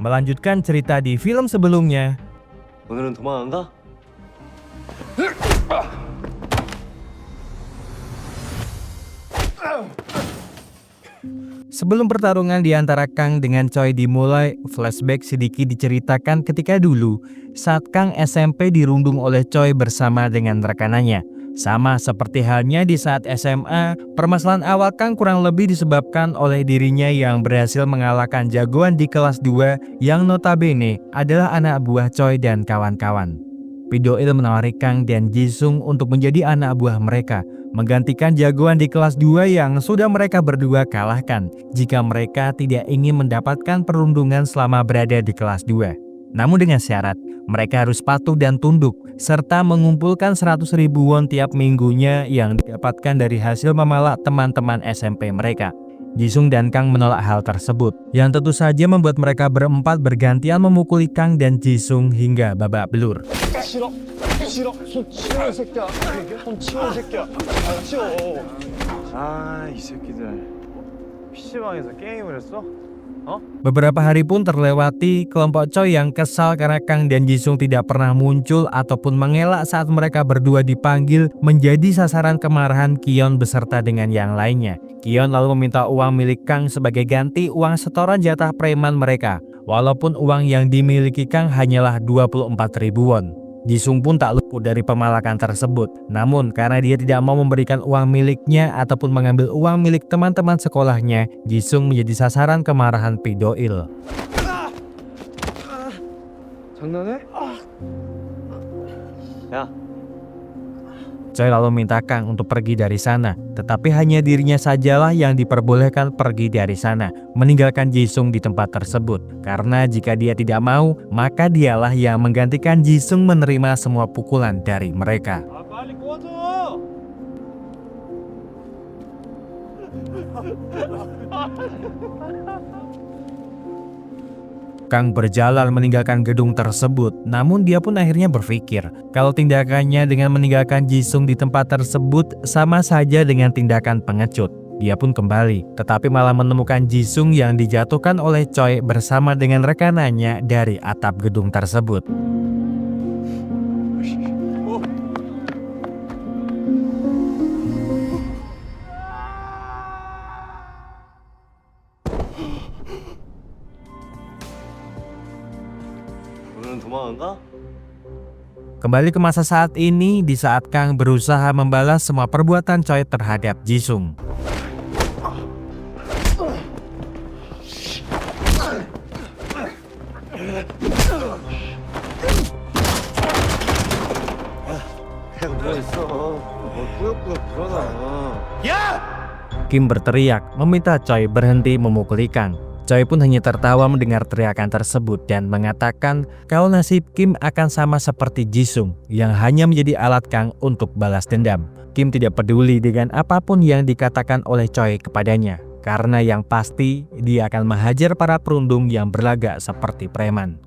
Melanjutkan cerita di film sebelumnya, 오늘은 도망 안 가? sebelum pertarungan di antara Kang dengan Choi dimulai, flashback sedikit diceritakan ketika dulu saat Kang SMP dirundung oleh Choi bersama dengan rekanannya. Sama seperti halnya di saat SMA, permasalahan awal Kang kurang lebih disebabkan oleh dirinya yang berhasil mengalahkan jagoan di kelas 2 yang notabene adalah anak buah Choi dan kawan-kawan. Pidoil menawari Kang dan Jisung untuk menjadi anak buah mereka, menggantikan jagoan di kelas 2 yang sudah mereka berdua kalahkan jika mereka tidak ingin mendapatkan perundungan selama berada di kelas 2. Namun dengan syarat, mereka harus patuh dan tunduk, serta mengumpulkan 100.000 won tiap minggunya yang didapatkan dari hasil memalak teman-teman SMP mereka. Jisung dan Kang menolak hal tersebut, yang tentu saja membuat mereka berempat bergantian memukuli Kang dan Jisung hingga babak belur. 싫어 싫어 손 치워 이 새끼야 손 치워 이 새끼야 치워 이 새끼들 PC방에서 게임을 했어? Beberapa hari pun terlewati, kelompok Choi yang kesal karena Kang dan Jisung tidak pernah muncul ataupun mengelak saat mereka berdua dipanggil menjadi sasaran kemarahan Kion beserta dengan yang lainnya. Kion lalu meminta uang milik Kang sebagai ganti uang setoran jatah preman mereka, walaupun uang yang dimiliki Kang hanyalah 24.000 won. Jisung pun tak luput dari pemalakan tersebut. Namun karena dia tidak mau memberikan uang miliknya ataupun mengambil uang milik teman-teman sekolahnya, Jisung menjadi sasaran kemarahan Pidoil. 장난해? 야 Choi lalu minta Kang untuk pergi dari sana, tetapi hanya dirinya sajalah yang diperbolehkan pergi dari sana, meninggalkan Jisung di tempat tersebut. Karena jika dia tidak mau, maka dialah yang menggantikan Jisung menerima semua pukulan dari mereka. 빨리 꺼져 Kang berjalan meninggalkan gedung tersebut, namun dia pun akhirnya berpikir kalau tindakannya dengan meninggalkan Jisung di tempat tersebut sama saja dengan tindakan pengecut. Dia pun kembali, tetapi malah menemukan Jisung yang dijatuhkan oleh Choi bersama dengan rekanannya dari atap gedung tersebut. 오늘은 도망 안 가? Kembali ke masa saat ini, di saat Kang berusaha membalas semua perbuatan Choi terhadap Jisung. Kim berteriak meminta Choi berhenti memukuli Kang. Choi pun hanya tertawa mendengar teriakan tersebut dan mengatakan kalau nasib Kim akan sama seperti Jisung yang hanya menjadi alat Kang untuk balas dendam. Kim tidak peduli dengan apapun yang dikatakan oleh Choi kepadanya, karena yang pasti dia akan menghajar para perundung yang berlagak seperti preman.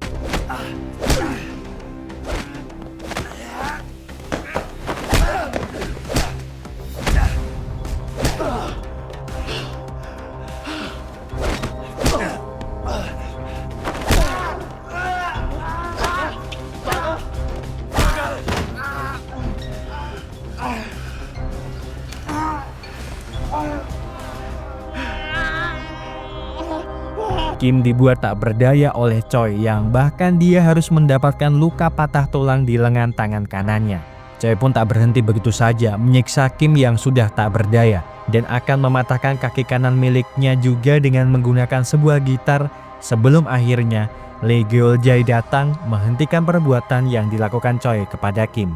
Kim dibuat tak berdaya oleh Choi yang bahkan dia harus mendapatkan luka patah tulang di lengan tangan kanannya. Choi pun tak berhenti begitu saja menyiksa Kim yang sudah tak berdaya dan akan mematahkan kaki kanan miliknya juga dengan menggunakan sebuah gitar sebelum akhirnya Lee Geol-jae datang menghentikan perbuatan yang dilakukan Choi kepada Kim.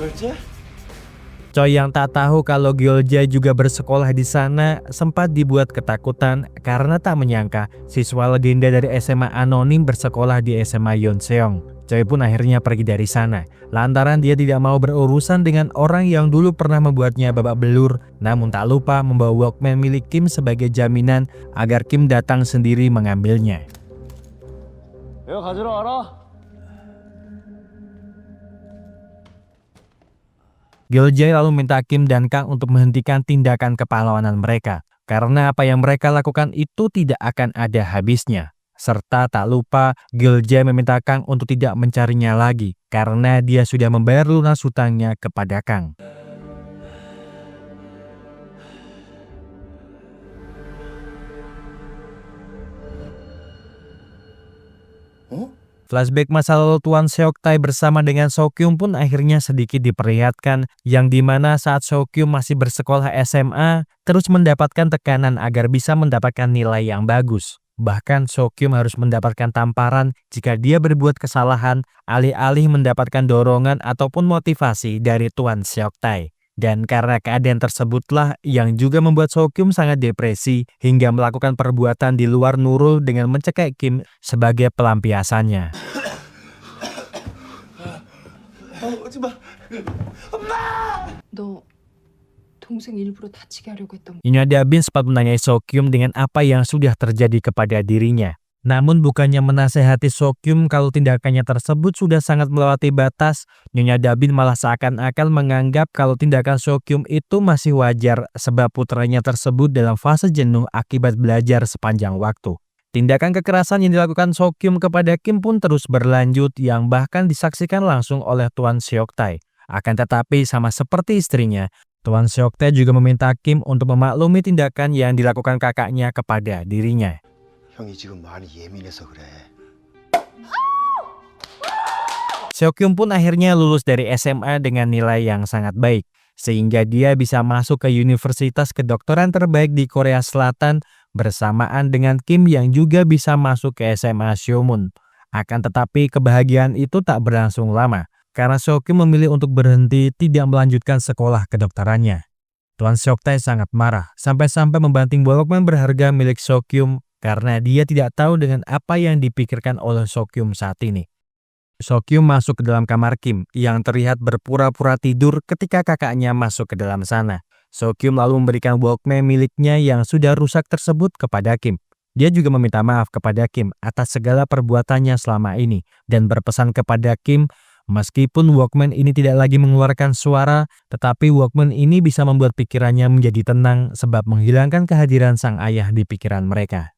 이걸지? Choi yang tak tahu kalau Geol-jae juga bersekolah di sana sempat dibuat ketakutan karena tak menyangka siswa legenda dari SMA anonim bersekolah di SMA Yonseong. Choi pun akhirnya pergi dari sana lantaran dia tidak mau berurusan dengan orang yang dulu pernah membuatnya babak belur, namun tak lupa membawa Walkman milik Kim sebagai jaminan agar Kim datang sendiri mengambilnya. 이거 가지러 와라. Geol-jae lalu minta Kim dan Kang untuk menghentikan tindakan kepahlawanan mereka. karena apa yang mereka lakukan itu tidak akan ada habisnya. Serta tak lupa Gilja meminta Kang untuk tidak mencarinya lagi karena dia sudah membayar lunas hutangnya kepada Kang. Flashback masa lalu Tuan Seok-tae bersama dengan Seok-kyum pun akhirnya sedikit diperlihatkan, yang dimana saat Seok-kyum masih bersekolah SMA, terus mendapatkan tekanan agar bisa mendapatkan nilai yang bagus. Bahkan Seok-kyum harus mendapatkan tamparan jika dia berbuat kesalahan, alih-alih mendapatkan dorongan ataupun motivasi dari Tuan Seok-tae. Dan karena keadaan tersebutlah yang juga membuat Seok-kyum sangat depresi hingga melakukan perbuatan di luar Nurul dengan mencekik Kim sebagai pelampiasannya. 너 동생 일부러 다치게 하려고 했던 Nyonya Dabin sempat menanyai Seok-kyum dengan apa yang sudah terjadi kepada dirinya. Namun bukannya menasehati Seok-kyum kalau tindakannya tersebut sudah sangat melewati batas, Nyonya Dabin malah seakan-akan menganggap kalau tindakan Seok-kyum itu masih wajar sebab putranya tersebut dalam fase jenuh akibat belajar sepanjang waktu. Tindakan kekerasan yang dilakukan Seok-kyum kepada Kim pun terus berlanjut yang bahkan disaksikan langsung oleh Tuan Seok-tae. Akan tetapi sama seperti istrinya, Tuan Seok-tae juga meminta Kim untuk memaklumi tindakan yang dilakukan kakaknya kepada dirinya. 형이 지금 많이 예민해서 그래. Seok-kyum pun akhirnya lulus dari SMA dengan nilai yang sangat baik, sehingga dia bisa masuk ke universitas kedokteran terbaik di Korea Selatan bersamaan dengan Kim yang juga bisa masuk ke SMA Syomun. Akan tetapi kebahagiaan itu tak berlangsung lama, karena Seok-kyum memilih untuk berhenti tidak melanjutkan sekolah kedokterannya. Tuan Seok-tae sangat marah, sampai-sampai membanting Walkman berharga milik Seok-kyum karena dia tidak tahu dengan apa yang dipikirkan oleh Seok-kyum saat ini. Seok-kyum masuk ke dalam kamar Kim yang terlihat berpura-pura tidur ketika kakaknya masuk ke dalam sana. Seok-kyum lalu memberikan Walkman miliknya yang sudah rusak tersebut kepada Kim. Dia juga meminta maaf kepada Kim atas segala perbuatannya selama ini dan berpesan kepada Kim, meskipun Walkman ini tidak lagi mengeluarkan suara, tetapi Walkman ini bisa membuat pikirannya menjadi tenang sebab menghilangkan kehadiran sang ayah di pikiran mereka.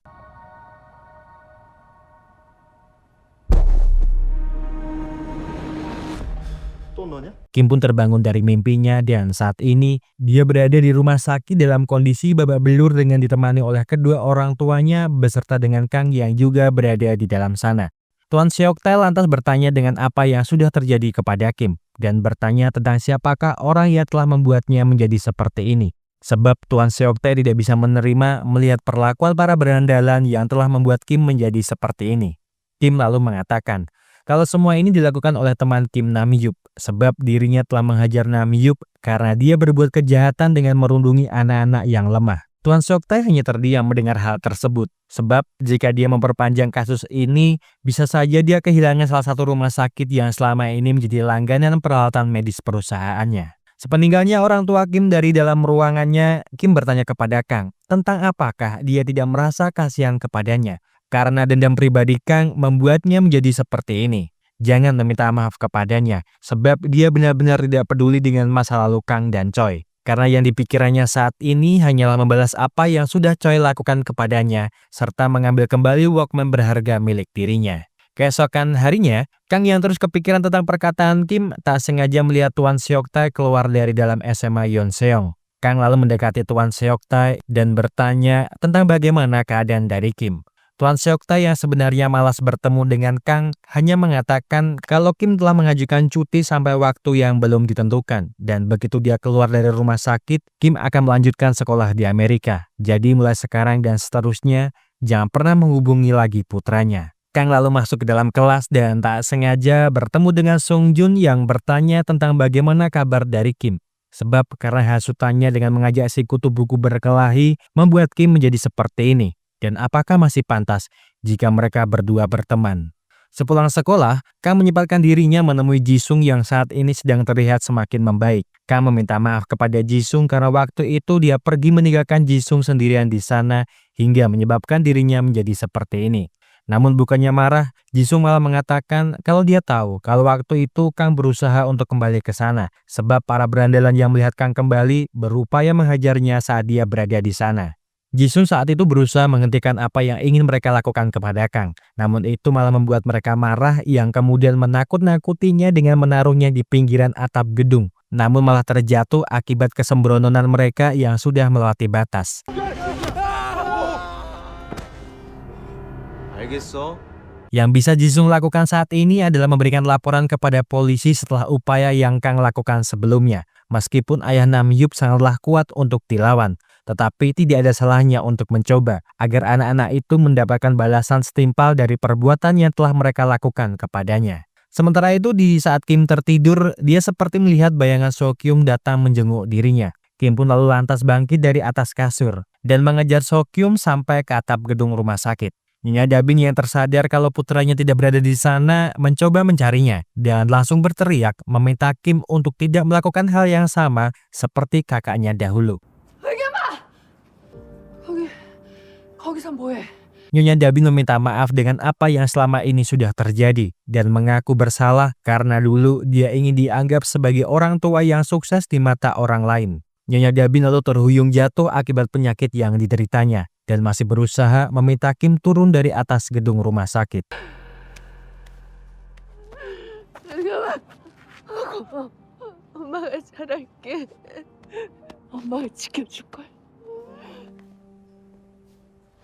또 너냐? Kim pun terbangun dari mimpinya dan saat ini dia berada di rumah sakit dalam kondisi babak belur dengan ditemani oleh kedua orang tuanya beserta dengan Kang yang juga berada di dalam sana. Tuan Seok-tae lantas bertanya dengan apa yang sudah terjadi kepada Kim dan bertanya tentang siapakah orang yang telah membuatnya menjadi seperti ini. Sebab Tuan Seok-tae tidak bisa menerima melihat perlakuan para berandalan yang telah membuat Kim menjadi seperti ini. Kim lalu mengatakan kalau semua ini dilakukan oleh teman Kim Namiyup sebab dirinya telah menghajar Namiyup karena dia berbuat kejahatan dengan merundungi anak-anak yang lemah. Tuan Seok-tae hanya terdiam mendengar hal tersebut sebab jika dia memperpanjang kasus ini bisa saja dia kehilangan salah satu rumah sakit yang selama ini menjadi langganan peralatan medis perusahaannya. Sepeninggalnya orang tua Kim dari dalam ruangannya, Kim bertanya kepada Kang tentang apakah dia tidak merasa kasihan kepadanya. Karena dendam pribadi Kang membuatnya menjadi seperti ini. Jangan meminta maaf kepadanya, sebab dia benar-benar tidak peduli dengan masa lalu Kang dan Choi. Karena yang dipikirannya saat ini hanyalah membalas apa yang sudah Choi lakukan kepadanya, serta mengambil kembali Walkman berharga milik dirinya. Keesokan harinya, Kang yang terus kepikiran tentang perkataan Kim tak sengaja melihat Tuan Seok-tae keluar dari dalam SMA Yonseong. Kang lalu mendekati Tuan Seok-tae dan bertanya tentang bagaimana keadaan dari Kim. Tuan Seok-tae yang sebenarnya malas bertemu dengan Kang hanya mengatakan kalau Kim telah mengajukan cuti sampai waktu yang belum ditentukan dan begitu dia keluar dari rumah sakit, Kim akan melanjutkan sekolah di Amerika. Jadi mulai sekarang dan seterusnya jangan pernah menghubungi lagi putranya. Kang lalu masuk ke dalam kelas dan tak sengaja bertemu dengan Sung Jun yang bertanya tentang bagaimana kabar dari Kim. Sebab karena hasutannya dengan mengajak si kutu buku berkelahi membuat Kim menjadi seperti ini. Dan apakah masih pantas jika mereka berdua berteman? Sepulang sekolah, Kang menyempatkan dirinya menemui Jisung yang saat ini sedang terlihat semakin membaik. Kang meminta maaf kepada Jisung karena waktu itu dia pergi meninggalkan Jisung sendirian di sana hingga menyebabkan dirinya menjadi seperti ini. Namun bukannya marah, Jisung malah mengatakan kalau dia tahu kalau waktu itu Kang berusaha untuk kembali ke sana sebab para berandalan yang melihat Kang kembali berupaya menghajarnya saat dia berada di sana. Jisung saat itu berusaha menghentikan apa yang ingin mereka lakukan kepada Kang. Namun itu malah membuat mereka marah yang kemudian menakut-nakutinya dengan menaruhnya di pinggiran atap gedung. Namun malah terjatuh akibat kesembrononan mereka yang sudah melewati batas. 알겠어. Yang bisa Jisung lakukan saat ini adalah memberikan laporan kepada polisi setelah upaya yang Kang lakukan sebelumnya. Meskipun ayah Namhyup sangatlah kuat untuk dilawan, tetapi tidak ada salahnya untuk mencoba agar anak-anak itu mendapatkan balasan setimpal dari perbuatan yang telah mereka lakukan kepadanya. Sementara itu di saat Kim tertidur, dia seperti melihat bayangan Sokyung datang menjenguk dirinya. Kim pun lalu lantas bangkit dari atas kasur dan mengejar Sokyung sampai ke atap gedung rumah sakit. Nyonya Dabin yang tersadar kalau putranya tidak berada di sana mencoba mencarinya dan langsung berteriak meminta Kim untuk tidak melakukan hal yang sama seperti kakaknya dahulu. 거기서 뭐해? Nyonya Dabin meminta maaf dengan apa yang selama ini sudah terjadi dan mengaku bersalah karena dulu dia ingin dianggap sebagai orang tua yang sukses di mata orang lain. Nyonya Dabin lalu terhuyung jatuh akibat penyakit yang dideritanya dan masih berusaha meminta Kim turun dari atas gedung rumah sakit. 엄마가 잘할게. 엄마가 지켜줄 거야.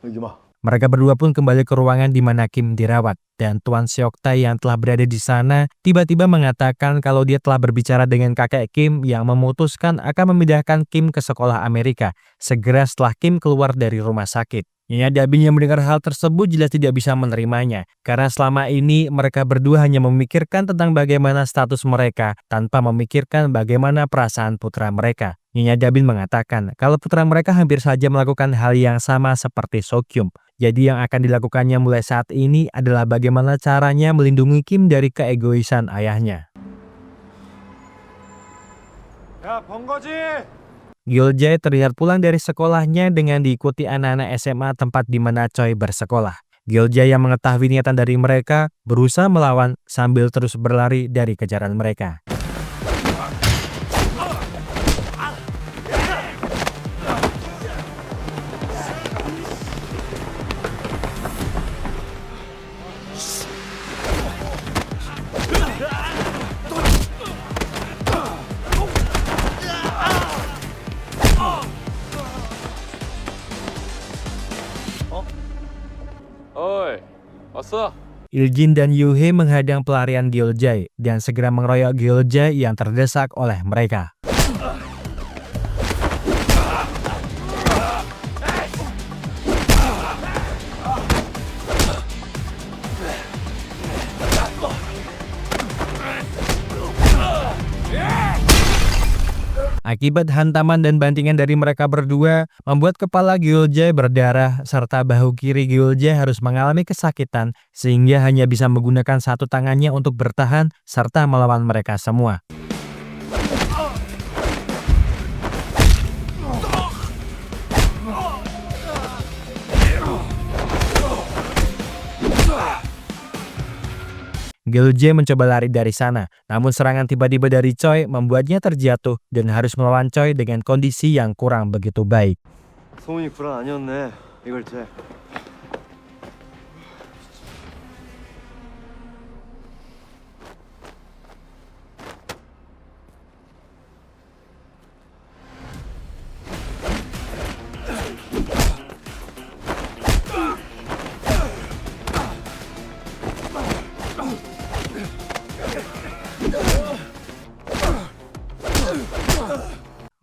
여기 봐. Mereka berdua pun kembali ke ruangan di mana Kim dirawat, dan Tuan Seok-tae yang telah berada di sana tiba-tiba mengatakan kalau dia telah berbicara dengan kakek Kim yang memutuskan akan memindahkan Kim ke sekolah Amerika segera setelah Kim keluar dari rumah sakit. Nyonya Dabin yang mendengar hal tersebut jelas tidak bisa menerimanya, karena selama ini mereka berdua hanya memikirkan tentang bagaimana status mereka tanpa memikirkan bagaimana perasaan putra mereka. Nyonya Dabin mengatakan kalau putra mereka hampir saja melakukan hal yang sama seperti Sokyum. Jadi yang akan dilakukannya mulai saat ini adalah bagaimana caranya melindungi Kim dari keegoisan ayahnya. 야, 번거지! Gyeoljae terlihat pulang dari sekolahnya dengan diikuti anak-anak SMA tempat di mana Choi bersekolah. Gyeoljae yang mengetahui niatan dari mereka berusaha melawan sambil terus berlari dari kejaran mereka. 어이, 왔어? Iljin dan Yuhee menghadang pelarian Gyeoljae dan segera mengeroyok Gyeoljae yang terdesak oleh mereka. Akibat hantaman dan bantingan dari mereka berdua, membuat kepala Gyeoljae berdarah serta bahu kiri Gyeoljae harus mengalami kesakitan sehingga hanya bisa menggunakan satu tangannya untuk bertahan serta melawan mereka semua. Gyeoljae mencoba lari dari sana, namun serangan tiba-tiba dari Choi membuatnya terjatuh dan harus melawan Choi dengan kondisi yang kurang begitu baik. 소문이 불안 아니었네. 이걸 재.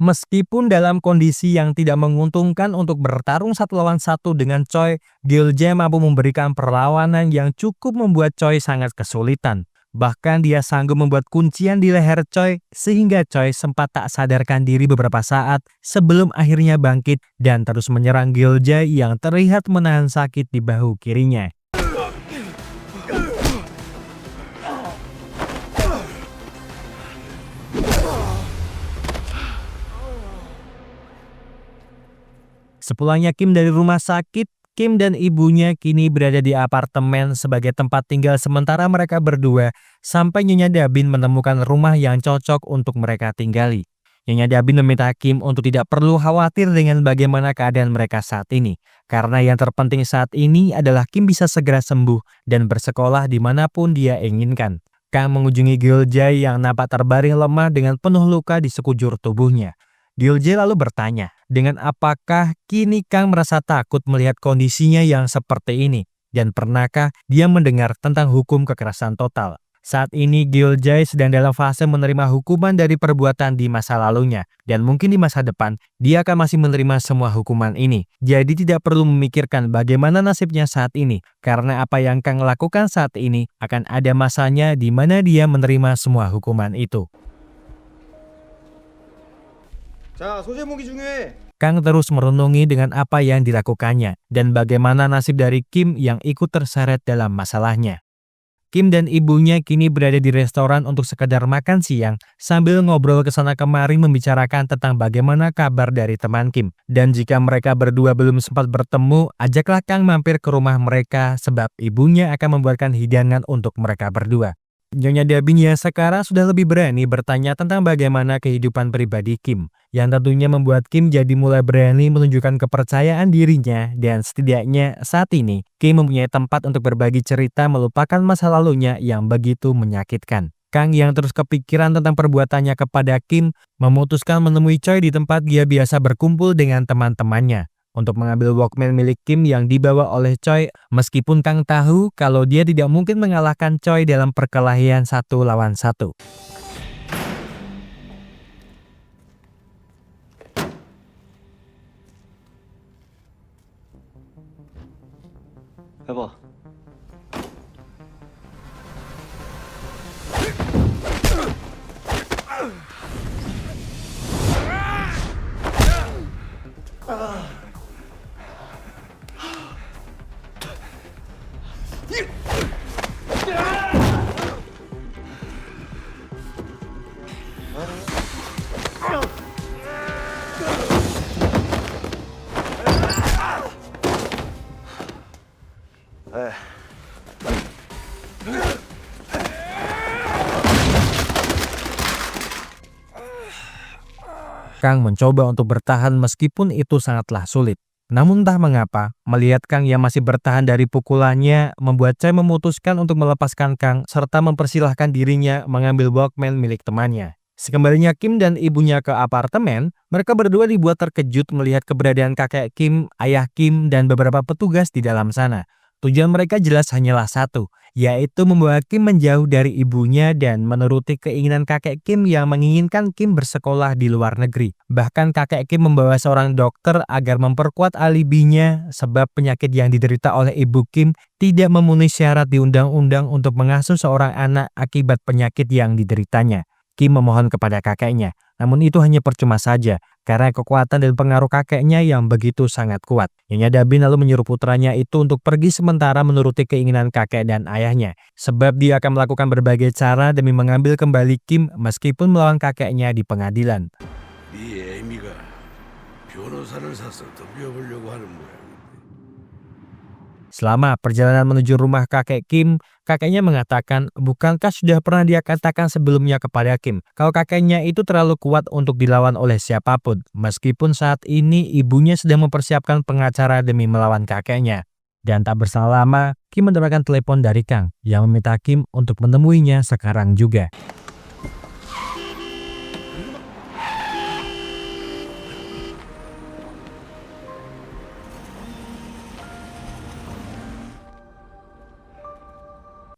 Meskipun dalam kondisi yang tidak menguntungkan untuk bertarung satu lawan satu dengan Choi, Gyeoljae mampu memberikan perlawanan yang cukup membuat Choi sangat kesulitan. Bahkan dia sanggup membuat kuncian di leher Choi sehingga Choi sempat tak sadarkan diri beberapa saat sebelum akhirnya bangkit dan terus menyerang Gyeoljae yang terlihat menahan sakit di bahu kirinya. Sepulangnya Kim dari rumah sakit, Kim dan ibunya kini berada di apartemen sebagai tempat tinggal sementara mereka berdua sampai Nyonya Dabin menemukan rumah yang cocok untuk mereka tinggali. Nyonya Dabin meminta Kim untuk tidak perlu khawatir dengan bagaimana keadaan mereka saat ini. Karena yang terpenting saat ini adalah Kim bisa segera sembuh dan bersekolah dimanapun dia inginkan. Kang mengunjungi Gyeoljae yang nampak terbaring lemah dengan penuh luka di sekujur tubuhnya. Gyeoljae lalu bertanya, dengan apakah kini Kang merasa takut melihat kondisinya yang seperti ini? Dan pernahkah dia mendengar tentang hukum kekerasan total? Saat ini Gyeoljae sedang dalam fase menerima hukuman dari perbuatan di masa lalunya. Dan mungkin di masa depan, dia akan masih menerima semua hukuman ini. Jadi tidak perlu memikirkan bagaimana nasibnya saat ini. Karena apa yang Kang lakukan saat ini akan ada masanya di mana dia menerima semua hukuman itu. 자, 소제목이 중요해. Kang terus merenungi dengan apa yang dilakukannya dan bagaimana nasib dari Kim yang ikut terseret dalam masalahnya. Kim dan ibunya kini berada di restoran untuk sekedar makan siang sambil ngobrol kesana kemari membicarakan tentang bagaimana kabar dari teman Kim. Dan jika mereka berdua belum sempat bertemu, ajaklah Kang mampir ke rumah mereka sebab ibunya akan membuatkan hidangan untuk mereka berdua. Nyonya Dabin yang sekarang sudah lebih berani bertanya tentang bagaimana kehidupan pribadi Kim, yang tentunya membuat Kim jadi mulai berani menunjukkan kepercayaan dirinya dan setidaknya saat ini Kim mempunyai tempat untuk berbagi cerita melupakan masa lalunya yang begitu menyakitkan. Kang yang terus kepikiran tentang perbuatannya kepada Kim memutuskan menemui Choi di tempat dia biasa berkumpul dengan teman-temannya untuk mengambil Walkman milik Kim yang dibawa oleh Choi, meskipun Kang tahu kalau dia tidak mungkin mengalahkan Choi dalam perkelahian 1 lawan 1. 해봐. Kang mencoba untuk bertahan meskipun itu sangatlah sulit. Namun entah mengapa, melihat Kang yang masih bertahan dari pukulannya membuat Choi memutuskan untuk melepaskan Kang serta mempersilahkan dirinya mengambil Walkman milik temannya. Sekembalinya Kim dan ibunya ke apartemen, mereka berdua dibuat terkejut melihat keberadaan kakek Kim, ayah Kim, dan beberapa petugas di dalam sana. Tujuan mereka jelas hanyalah satu, yaitu membawa Kim menjauh dari ibunya dan menuruti keinginan kakek Kim yang menginginkan Kim bersekolah di luar negeri. Bahkan kakek Kim membawa seorang dokter agar memperkuat alibinya sebab penyakit yang diderita oleh ibu Kim tidak memenuhi syarat di undang-undang untuk mengasuh seorang anak akibat penyakit yang dideritanya. Kim memohon kepada kakeknya, namun itu hanya percuma saja karena kekuatan dan pengaruh kakeknya yang begitu sangat kuat. Nyonya Dabin lalu menyuruh putranya itu untuk pergi sementara menuruti keinginan kakek dan ayahnya, sebab dia akan melakukan berbagai cara demi mengambil kembali Kim meskipun melawan kakeknya di pengadilan. 네 애미가 변호사를 사서 덤벼보려고 하는 모양인데. Selama perjalanan menuju rumah kakek Kim, kakeknya mengatakan, bukankah sudah pernah dia katakan sebelumnya kepada Kim, kalau kakeknya itu terlalu kuat untuk dilawan oleh siapapun, meskipun saat ini ibunya sedang mempersiapkan pengacara demi melawan kakeknya. Dan tak berselang lama, Kim mendapatkan telepon dari Kang, yang meminta Kim untuk menemuinya sekarang juga.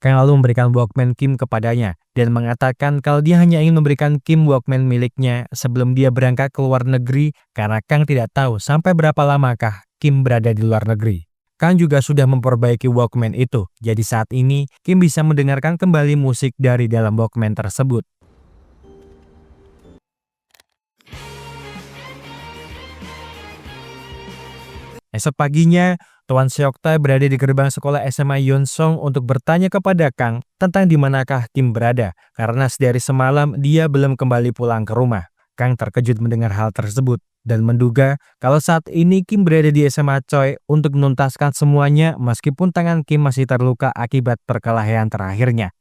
Kang lalu memberikan Walkman Kim kepadanya dan mengatakan kalau dia hanya ingin memberikan Kim Walkman miliknya sebelum dia berangkat ke luar negeri karena Kang tidak tahu sampai berapa lamakah Kim berada di luar negeri. Kang juga sudah memperbaiki Walkman itu, jadi saat ini Kim bisa mendengarkan kembali musik dari dalam Walkman tersebut. Esok paginya, Tuan Seoktae berada di gerbang sekolah SMA Yonsong untuk bertanya kepada Kang tentang di manakah Kim berada, karena sedari semalam dia belum kembali pulang ke rumah. Kang terkejut mendengar hal tersebut dan menduga kalau saat ini Kim berada di SMA Choi untuk menuntaskan semuanya meskipun tangan Kim masih terluka akibat perkelahian terakhirnya.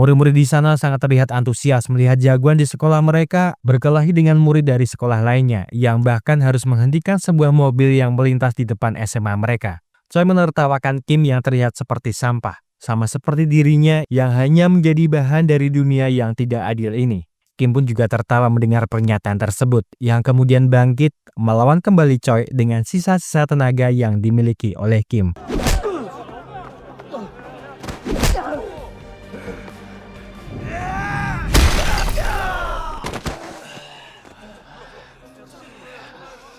Murid-murid di sana sangat terlihat antusias melihat jagoan di sekolah mereka berkelahi dengan murid dari sekolah lainnya yang bahkan harus menghentikan sebuah mobil yang melintas di depan SMA mereka. Choi menertawakan Kim yang terlihat seperti sampah, sama seperti dirinya yang hanya menjadi bahan dari dunia yang tidak adil ini. Kim pun juga tertawa mendengar pernyataan tersebut yang kemudian bangkit melawan kembali Choi dengan sisa-sisa tenaga yang dimiliki oleh Kim.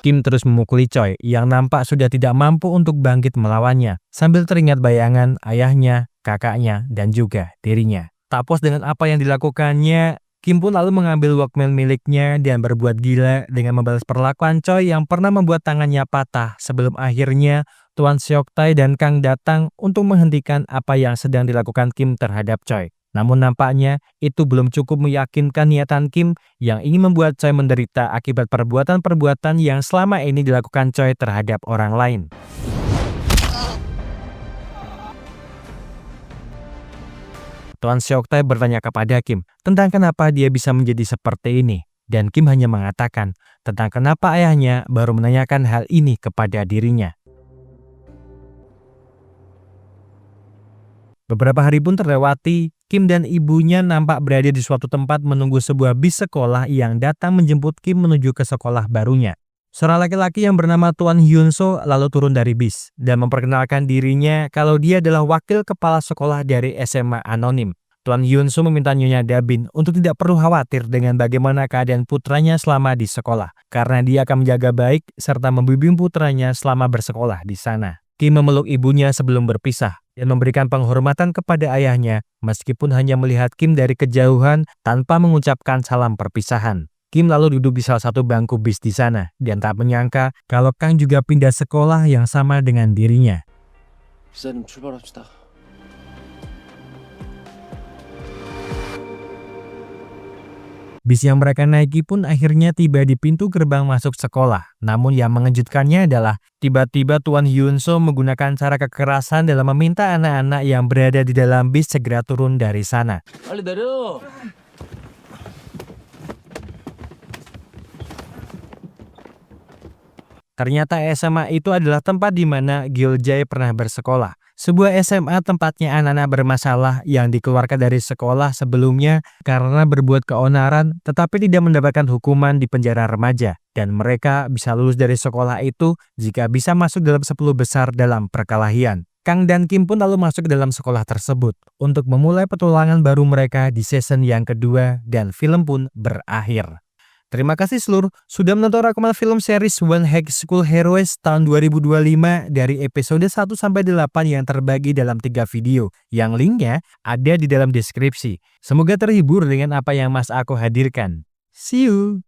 Kim terus memukuli Choi yang nampak sudah tidak mampu untuk bangkit melawannya, sambil teringat bayangan ayahnya, kakaknya, dan juga dirinya. Tak puas dengan apa yang dilakukannya, Kim pun lalu mengambil Walkman miliknya dan berbuat gila dengan membalas perlakuan Choi yang pernah membuat tangannya patah sebelum akhirnya Tuan Seok-tae dan Kang datang untuk menghentikan apa yang sedang dilakukan Kim terhadap Choi. Namun nampaknya itu belum cukup meyakinkan niatan Kim yang ingin membuat Choi menderita akibat perbuatan-perbuatan yang selama ini dilakukan Choi terhadap orang lain. Tuan Seok-tae bertanya kepada Kim tentang kenapa dia bisa menjadi seperti ini. Dan Kim hanya mengatakan tentang kenapa ayahnya baru menanyakan hal ini kepada dirinya. Beberapa hari pun terlewati, Kim dan ibunya nampak berada di suatu tempat menunggu sebuah bis sekolah yang datang menjemput Kim menuju ke sekolah barunya. Seorang laki-laki yang bernama Tuan Hyun-so lalu turun dari bis dan memperkenalkan dirinya kalau dia adalah wakil kepala sekolah dari SMA Anonim. Tuan Hyun-so meminta Nyonya Dabin untuk tidak perlu khawatir dengan bagaimana keadaan putranya selama di sekolah, karena dia akan menjaga baik serta membimbing putranya selama bersekolah di sana. Kim memeluk ibunya sebelum berpisah dan memberikan penghormatan kepada ayahnya meskipun hanya melihat Kim dari kejauhan tanpa mengucapkan salam perpisahan. Kim lalu duduk di salah satu bangku bis di sana dan tak menyangka kalau Kang juga pindah sekolah yang sama dengan dirinya. 기사님 출발합시다. Bis yang mereka naiki pun akhirnya tiba di pintu gerbang masuk sekolah. Namun yang mengejutkannya adalah tiba-tiba Tuan Hyun-so menggunakan cara kekerasan dalam meminta anak-anak yang berada di dalam bis segera turun dari sana. 빨리 내려. Ternyata SMA itu adalah tempat di mana Gil-jae pernah bersekolah. Sebuah SMA tempatnya anak-anak bermasalah yang dikeluarkan dari sekolah sebelumnya karena berbuat keonaran tetapi tidak mendapatkan hukuman di penjara remaja. Dan mereka bisa lulus dari sekolah itu jika bisa masuk dalam 10 besar dalam perkelahian. Kang dan Kim pun lalu masuk ke dalam sekolah tersebut untuk memulai petualangan baru mereka di season yang kedua dan film pun berakhir. Terima kasih seluruh sudah menonton rekaman film series One High School Heroes tahun 2025 dari episode 1-8 yang terbagi dalam 3 video, yang linknya ada di dalam deskripsi. Semoga terhibur dengan apa yang Mas Ako hadirkan. See you!